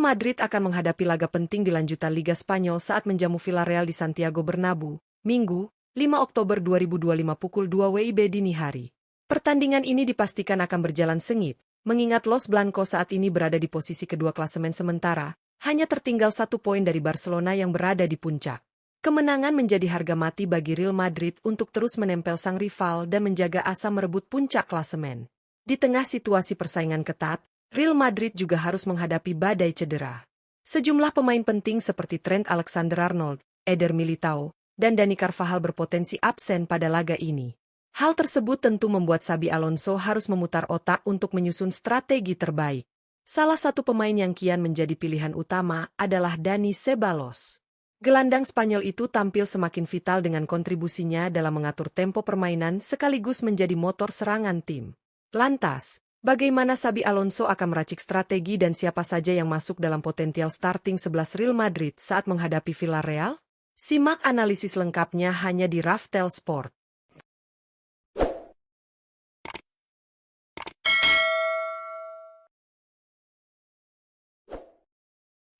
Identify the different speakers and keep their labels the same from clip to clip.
Speaker 1: Madrid akan menghadapi laga penting di lanjutan Liga Spanyol saat menjamu Villarreal di Santiago Bernabeu, Minggu, 5 Oktober 2025 pukul 2 WIB dini hari. Pertandingan ini dipastikan akan berjalan sengit, mengingat Los Blancos saat ini berada di posisi kedua klasemen sementara, hanya tertinggal 1 poin dari Barcelona yang berada di puncak. Kemenangan menjadi harga mati bagi Real Madrid untuk terus menempel sang rival dan menjaga asa merebut puncak klasemen. Di tengah situasi persaingan ketat, Real Madrid juga harus menghadapi badai cedera. Sejumlah pemain penting seperti Trent Alexander-Arnold, Eder Militao, dan Dani Carvajal berpotensi absen pada laga ini. Hal tersebut tentu membuat Xabi Alonso harus memutar otak untuk menyusun strategi terbaik. Salah satu pemain yang kian menjadi pilihan utama adalah Dani Ceballos. Gelandang Spanyol itu tampil semakin vital dengan kontribusinya dalam mengatur tempo permainan sekaligus menjadi motor serangan tim. Lantas, bagaimana Xabi Alonso akan meracik strategi dan siapa saja yang masuk dalam potensial starting 11 Real Madrid saat menghadapi Villarreal? Simak analisis lengkapnya hanya di Raftel Sport.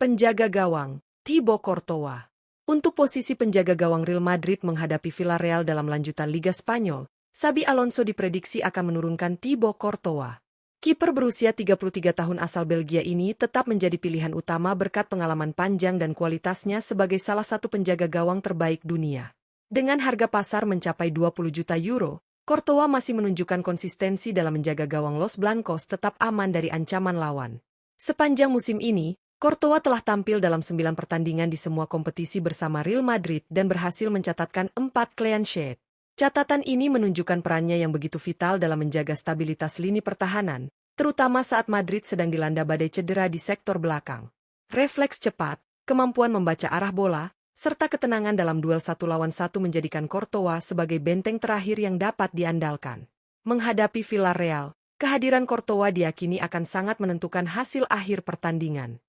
Speaker 1: Penjaga gawang, Thibaut Courtois. Untuk posisi penjaga gawang Real Madrid menghadapi Villarreal dalam lanjutan Liga Spanyol, Xabi Alonso diprediksi akan menurunkan Thibaut Courtois. Kiper berusia 33 tahun asal Belgia ini tetap menjadi pilihan utama berkat pengalaman panjang dan kualitasnya sebagai salah satu penjaga gawang terbaik dunia. Dengan harga pasar mencapai 20 juta euro, Courtois masih menunjukkan konsistensi dalam menjaga gawang Los Blancos tetap aman dari ancaman lawan. Sepanjang musim ini, Courtois telah tampil dalam 9 pertandingan di semua kompetisi bersama Real Madrid dan berhasil mencatatkan 4 clean sheet. Catatan ini menunjukkan perannya yang begitu vital dalam menjaga stabilitas lini pertahanan, terutama saat Madrid sedang dilanda badai cedera di sektor belakang. Refleks cepat, kemampuan membaca arah bola, serta ketenangan dalam duel 1 lawan 1 menjadikan Courtois sebagai benteng terakhir yang dapat diandalkan. Menghadapi Villarreal, kehadiran Courtois diyakini akan sangat menentukan hasil akhir pertandingan.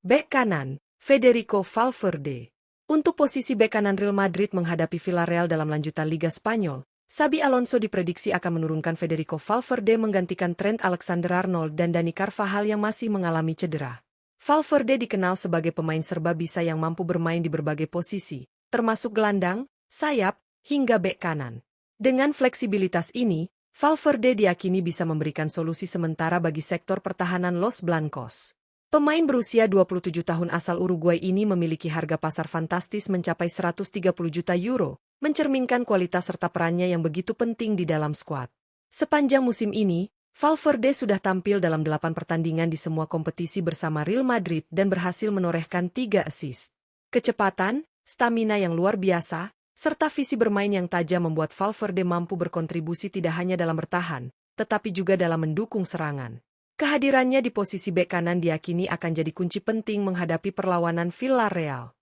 Speaker 1: Bek kanan, Federico Valverde. Untuk posisi bek kanan Real Madrid menghadapi Villarreal dalam lanjutan Liga Spanyol, Xabi Alonso diprediksi akan menurunkan Federico Valverde menggantikan Trent Alexander-Arnold dan Dani Carvajal yang masih mengalami cedera. Valverde dikenal sebagai pemain serba bisa yang mampu bermain di berbagai posisi, termasuk gelandang, sayap, hingga bek kanan. Dengan fleksibilitas ini, Valverde diyakini bisa memberikan solusi sementara bagi sektor pertahanan Los Blancos. Pemain berusia 27 tahun asal Uruguay ini memiliki harga pasar fantastis mencapai 130 juta euro, mencerminkan kualitas serta perannya yang begitu penting di dalam skuad. Sepanjang musim ini, Valverde sudah tampil dalam 8 pertandingan di semua kompetisi bersama Real Madrid dan berhasil menorehkan 3 assist. Kecepatan, stamina yang luar biasa, serta visi bermain yang tajam membuat Valverde mampu berkontribusi tidak hanya dalam bertahan, tetapi juga dalam mendukung serangan. Kehadirannya di posisi bek kanan diyakini akan jadi kunci penting menghadapi perlawanan Villarreal.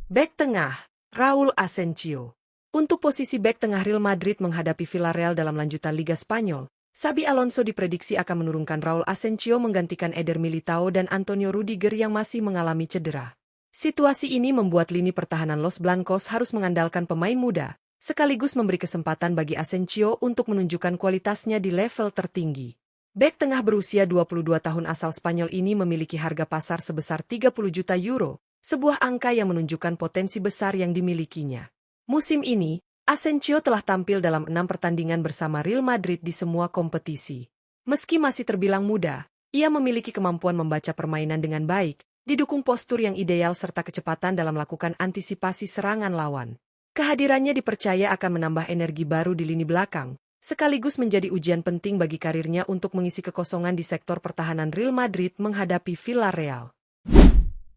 Speaker 1: Bek tengah, Raúl Asensio. Untuk posisi bek tengah Real Madrid menghadapi Villarreal dalam lanjutan Liga Spanyol, Xabi Alonso diprediksi akan menurunkan Raúl Asensio menggantikan Eder Militao dan Antonio Rudiger yang masih mengalami cedera. Situasi ini membuat lini pertahanan Los Blancos harus mengandalkan pemain muda, sekaligus memberi kesempatan bagi Asensio untuk menunjukkan kualitasnya di level tertinggi. Bek tengah berusia 22 tahun asal Spanyol ini memiliki harga pasar sebesar 30 juta euro, sebuah angka yang menunjukkan potensi besar yang dimilikinya. Musim ini, Asensio telah tampil dalam 6 pertandingan bersama Real Madrid di semua kompetisi. Meski masih terbilang muda, ia memiliki kemampuan membaca permainan dengan baik, didukung postur yang ideal serta kecepatan dalam melakukan antisipasi serangan lawan. Kehadirannya dipercaya akan menambah energi baru di lini belakang, sekaligus menjadi ujian penting bagi karirnya untuk mengisi kekosongan di sektor pertahanan Real Madrid menghadapi Villarreal.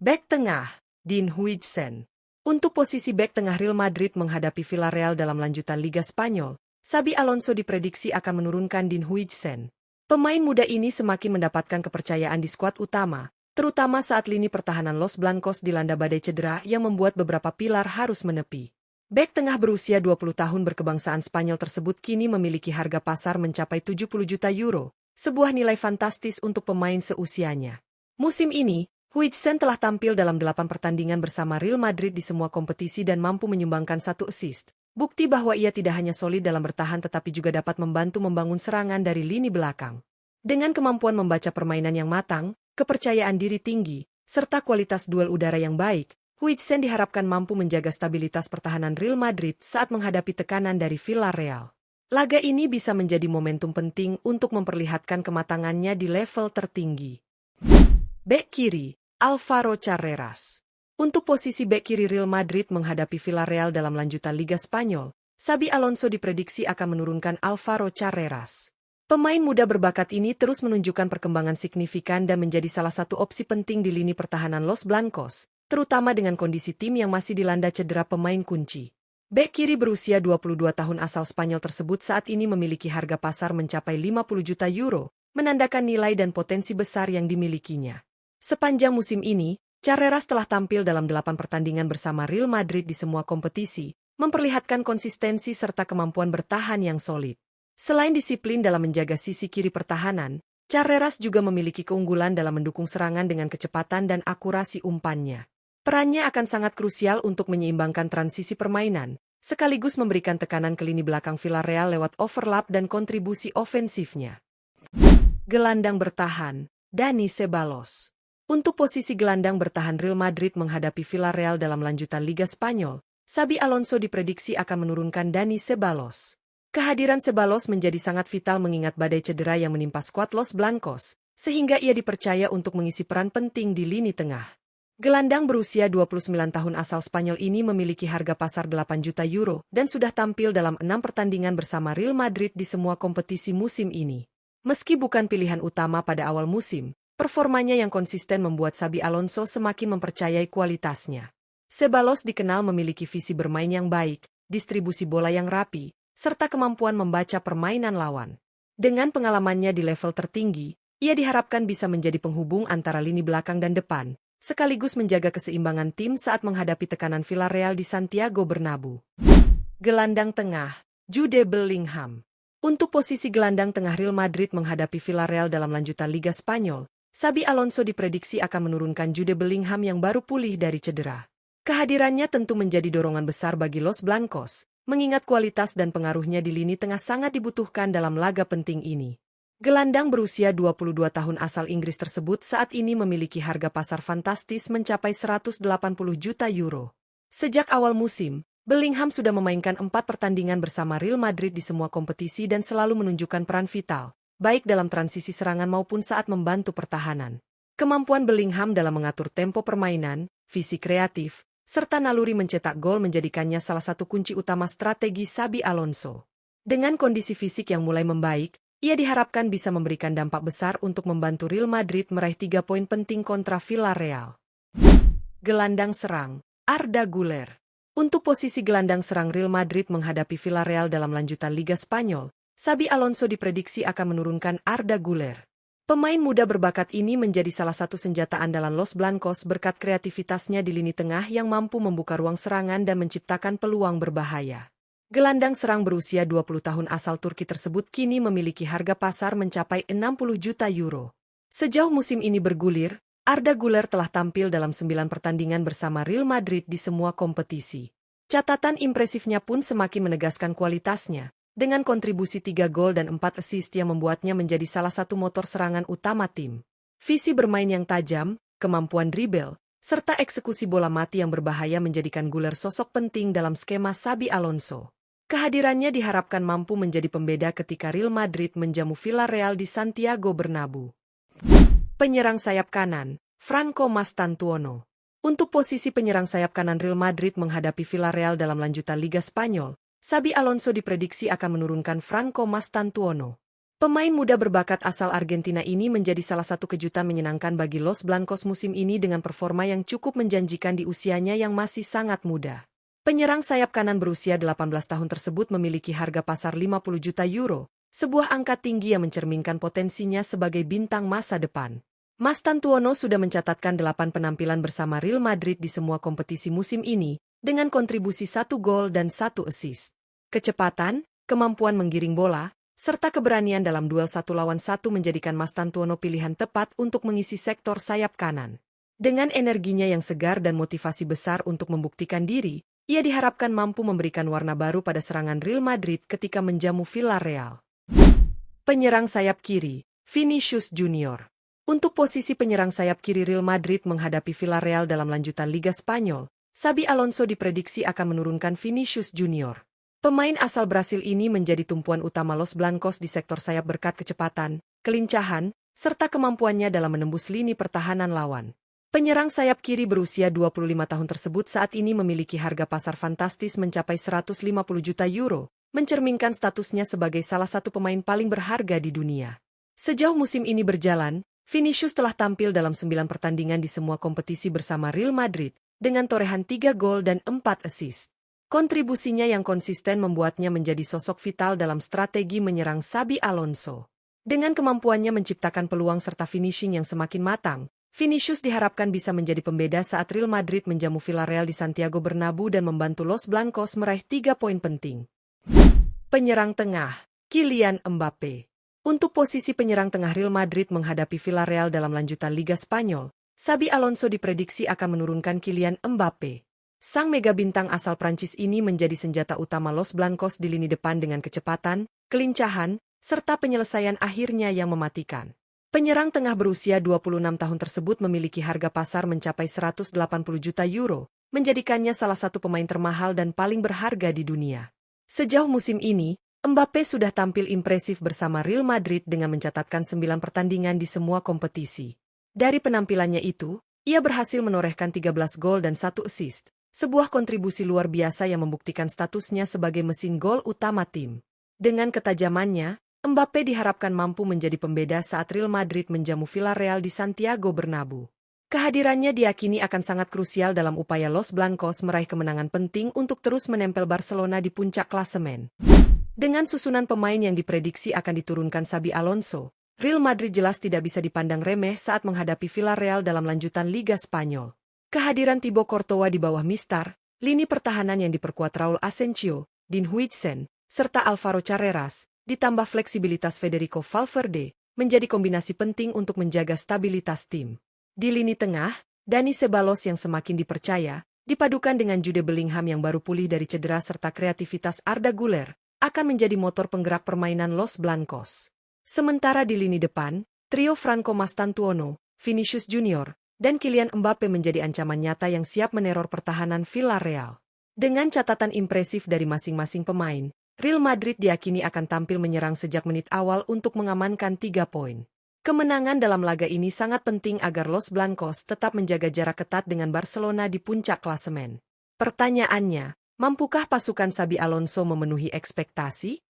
Speaker 1: Bek tengah, Dean Huijsen. Untuk posisi bek tengah Real Madrid menghadapi Villarreal dalam lanjutan Liga Spanyol, Xabi Alonso diprediksi akan menurunkan Dean Huijsen. Pemain muda ini semakin mendapatkan kepercayaan di skuad utama, terutama saat lini pertahanan Los Blancos dilanda badai cedera yang membuat beberapa pilar harus menepi. Bek tengah berusia 20 tahun berkebangsaan Spanyol tersebut kini memiliki harga pasar mencapai 70 juta euro, sebuah nilai fantastis untuk pemain seusianya. Musim ini, Huijsen telah tampil dalam 8 pertandingan bersama Real Madrid di semua kompetisi dan mampu menyumbangkan 1 assist, bukti bahwa ia tidak hanya solid dalam bertahan tetapi juga dapat membantu membangun serangan dari lini belakang. Dengan kemampuan membaca permainan yang matang, kepercayaan diri tinggi, serta kualitas duel udara yang baik, Huijsen diharapkan mampu menjaga stabilitas pertahanan Real Madrid saat menghadapi tekanan dari Villarreal. Laga ini bisa menjadi momentum penting untuk memperlihatkan kematangannya di level tertinggi. Bek kiri, Alvaro Carreras. Untuk posisi bek kiri Real Madrid menghadapi Villarreal dalam lanjutan Liga Spanyol, Xabi Alonso diprediksi akan menurunkan Alvaro Carreras. Pemain muda berbakat ini terus menunjukkan perkembangan signifikan dan menjadi salah satu opsi penting di lini pertahanan Los Blancos, terutama dengan kondisi tim yang masih dilanda cedera pemain kunci. Bek kiri berusia 22 tahun asal Spanyol tersebut saat ini memiliki harga pasar mencapai 50 juta euro, menandakan nilai dan potensi besar yang dimilikinya. Sepanjang musim ini, Carreras telah tampil dalam 8 pertandingan bersama Real Madrid di semua kompetisi, memperlihatkan konsistensi serta kemampuan bertahan yang solid. Selain disiplin dalam menjaga sisi kiri pertahanan, Carreras juga memiliki keunggulan dalam mendukung serangan dengan kecepatan dan akurasi umpannya. Perannya akan sangat krusial untuk menyeimbangkan transisi permainan, sekaligus memberikan tekanan ke lini belakang Villarreal lewat overlap dan kontribusi ofensifnya. Gelandang bertahan, Dani Ceballos. Untuk posisi gelandang bertahan Real Madrid menghadapi Villarreal dalam lanjutan Liga Spanyol, Xabi Alonso diprediksi akan menurunkan Dani Ceballos. Kehadiran Ceballos menjadi sangat vital mengingat badai cedera yang menimpa skuad Los Blancos, sehingga ia dipercaya untuk mengisi peran penting di lini tengah. Gelandang berusia 29 tahun asal Spanyol ini memiliki harga pasar 8 juta euro dan sudah tampil dalam 6 pertandingan bersama Real Madrid di semua kompetisi musim ini. Meski bukan pilihan utama pada awal musim, performanya yang konsisten membuat Xabi Alonso semakin mempercayai kualitasnya. Ceballos dikenal memiliki visi bermain yang baik, distribusi bola yang rapi, serta kemampuan membaca permainan lawan. Dengan pengalamannya di level tertinggi, ia diharapkan bisa menjadi penghubung antara lini belakang dan depan, sekaligus menjaga keseimbangan tim saat menghadapi tekanan Villarreal di Santiago Bernabeu. Gelandang tengah, Jude Bellingham. Untuk posisi gelandang tengah Real Madrid menghadapi Villarreal dalam lanjutan Liga Spanyol, Xabi Alonso diprediksi akan menurunkan Jude Bellingham yang baru pulih dari cedera. Kehadirannya tentu menjadi dorongan besar bagi Los Blancos, mengingat kualitas dan pengaruhnya di lini tengah sangat dibutuhkan dalam laga penting ini. Gelandang berusia 22 tahun asal Inggris tersebut saat ini memiliki harga pasar fantastis mencapai 180 juta euro. Sejak awal musim, Bellingham sudah memainkan 4 pertandingan bersama Real Madrid di semua kompetisi dan selalu menunjukkan peran vital, baik dalam transisi serangan maupun saat membantu pertahanan. Kemampuan Bellingham dalam mengatur tempo permainan, visi kreatif, serta naluri mencetak gol menjadikannya salah satu kunci utama strategi Xabi Alonso. Dengan kondisi fisik yang mulai membaik, ia diharapkan bisa memberikan dampak besar untuk membantu Real Madrid meraih 3 poin penting kontra Villarreal. Gelandang serang, Arda Güler. Untuk posisi gelandang serang Real Madrid menghadapi Villarreal dalam lanjutan Liga Spanyol, Xabi Alonso diprediksi akan menurunkan Arda Güler. Pemain muda berbakat ini menjadi salah satu senjata andalan Los Blancos berkat kreativitasnya di lini tengah yang mampu membuka ruang serangan dan menciptakan peluang berbahaya. Gelandang serang berusia 20 tahun asal Turki tersebut kini memiliki harga pasar mencapai 60 juta euro. Sejauh musim ini bergulir, Arda Güler telah tampil dalam 9 pertandingan bersama Real Madrid di semua kompetisi. Catatan impresifnya pun semakin menegaskan kualitasnya, dengan kontribusi 3 gol dan 4 assist yang membuatnya menjadi salah satu motor serangan utama tim. Visi bermain yang tajam, kemampuan dribble, serta eksekusi bola mati yang berbahaya menjadikan Güler sosok penting dalam skema Xabi Alonso. Kehadirannya diharapkan mampu menjadi pembeda ketika Real Madrid menjamu Villarreal di Santiago Bernabeu. Penyerang sayap kanan, Franco Mastantuono. Untuk posisi penyerang sayap kanan Real Madrid menghadapi Villarreal dalam lanjutan Liga Spanyol, Xabi Alonso diprediksi akan menurunkan Franco Mastantuono. Pemain muda berbakat asal Argentina ini menjadi salah satu kejutan menyenangkan bagi Los Blancos musim ini dengan performa yang cukup menjanjikan di usianya yang masih sangat muda. Penyerang sayap kanan berusia 18 tahun tersebut memiliki harga pasar 50 juta euro, sebuah angka tinggi yang mencerminkan potensinya sebagai bintang masa depan. Mastantuono sudah mencatatkan 8 penampilan bersama Real Madrid di semua kompetisi musim ini, dengan kontribusi 1 gol dan 1 assist. Kecepatan, kemampuan menggiring bola, serta keberanian dalam duel 1 lawan 1 menjadikan Mastantuono pilihan tepat untuk mengisi sektor sayap kanan. Dengan energinya yang segar dan motivasi besar untuk membuktikan diri, ia diharapkan mampu memberikan warna baru pada serangan Real Madrid ketika menjamu Villarreal. Penyerang sayap kiri, Vinicius Junior. Untuk posisi penyerang sayap kiri Real Madrid menghadapi Villarreal dalam lanjutan Liga Spanyol, Xabi Alonso diprediksi akan menurunkan Vinicius Junior. Pemain asal Brasil ini menjadi tumpuan utama Los Blancos di sektor sayap berkat kecepatan, kelincahan, serta kemampuannya dalam menembus lini pertahanan lawan. Penyerang sayap kiri berusia 25 tahun tersebut saat ini memiliki harga pasar fantastis mencapai 150 juta euro, mencerminkan statusnya sebagai salah satu pemain paling berharga di dunia. Sejauh musim ini berjalan, Vinicius telah tampil dalam 9 pertandingan di semua kompetisi bersama Real Madrid, dengan torehan 3 gol dan 4 assist. Kontribusinya yang konsisten membuatnya menjadi sosok vital dalam strategi menyerang Xabi Alonso. Dengan kemampuannya menciptakan peluang serta finishing yang semakin matang, Vinicius diharapkan bisa menjadi pembeda saat Real Madrid menjamu Villarreal di Santiago Bernabeu dan membantu Los Blancos meraih 3 poin penting. Penyerang tengah, Kylian Mbappé. Untuk posisi penyerang tengah Real Madrid menghadapi Villarreal dalam lanjutan Liga Spanyol, Xabi Alonso diprediksi akan menurunkan Kylian Mbappé. Sang mega bintang asal Prancis ini menjadi senjata utama Los Blancos di lini depan dengan kecepatan, kelincahan, serta penyelesaian akhirnya yang mematikan. Penyerang tengah berusia 26 tahun tersebut memiliki harga pasar mencapai 180 juta euro, menjadikannya salah satu pemain termahal dan paling berharga di dunia. Sejauh musim ini, Mbappé sudah tampil impresif bersama Real Madrid dengan mencatatkan 9 pertandingan di semua kompetisi. Dari penampilannya itu, ia berhasil menorehkan 13 gol dan 1 assist, sebuah kontribusi luar biasa yang membuktikan statusnya sebagai mesin gol utama tim. Dengan ketajamannya, Mbappé diharapkan mampu menjadi pembeda saat Real Madrid menjamu Villarreal di Santiago Bernabeu. Kehadirannya diyakini akan sangat krusial dalam upaya Los Blancos meraih kemenangan penting untuk terus menempel Barcelona di puncak klasemen. Dengan susunan pemain yang diprediksi akan diturunkan Xabi Alonso, Real Madrid jelas tidak bisa dipandang remeh saat menghadapi Villarreal dalam lanjutan Liga Spanyol. Kehadiran Thibaut Courtois di bawah Mistar, lini pertahanan yang diperkuat Raul Asensio, Dean Huijsen, serta Alvaro Carreras, ditambah fleksibilitas Federico Valverde, menjadi kombinasi penting untuk menjaga stabilitas tim. Di lini tengah, Dani Ceballos yang semakin dipercaya, dipadukan dengan Jude Bellingham yang baru pulih dari cedera serta kreativitas Arda Güler, akan menjadi motor penggerak permainan Los Blancos. Sementara di lini depan, trio Franco Mastantuono, Vinicius Junior, dan Kylian Mbappé menjadi ancaman nyata yang siap meneror pertahanan Villarreal. Dengan catatan impresif dari masing-masing pemain, Real Madrid diyakini akan tampil menyerang sejak menit awal untuk mengamankan 3 poin. Kemenangan dalam laga ini sangat penting agar Los Blancos tetap menjaga jarak ketat dengan Barcelona di puncak klasemen. Pertanyaannya, mampukah pasukan Xabi Alonso memenuhi ekspektasi?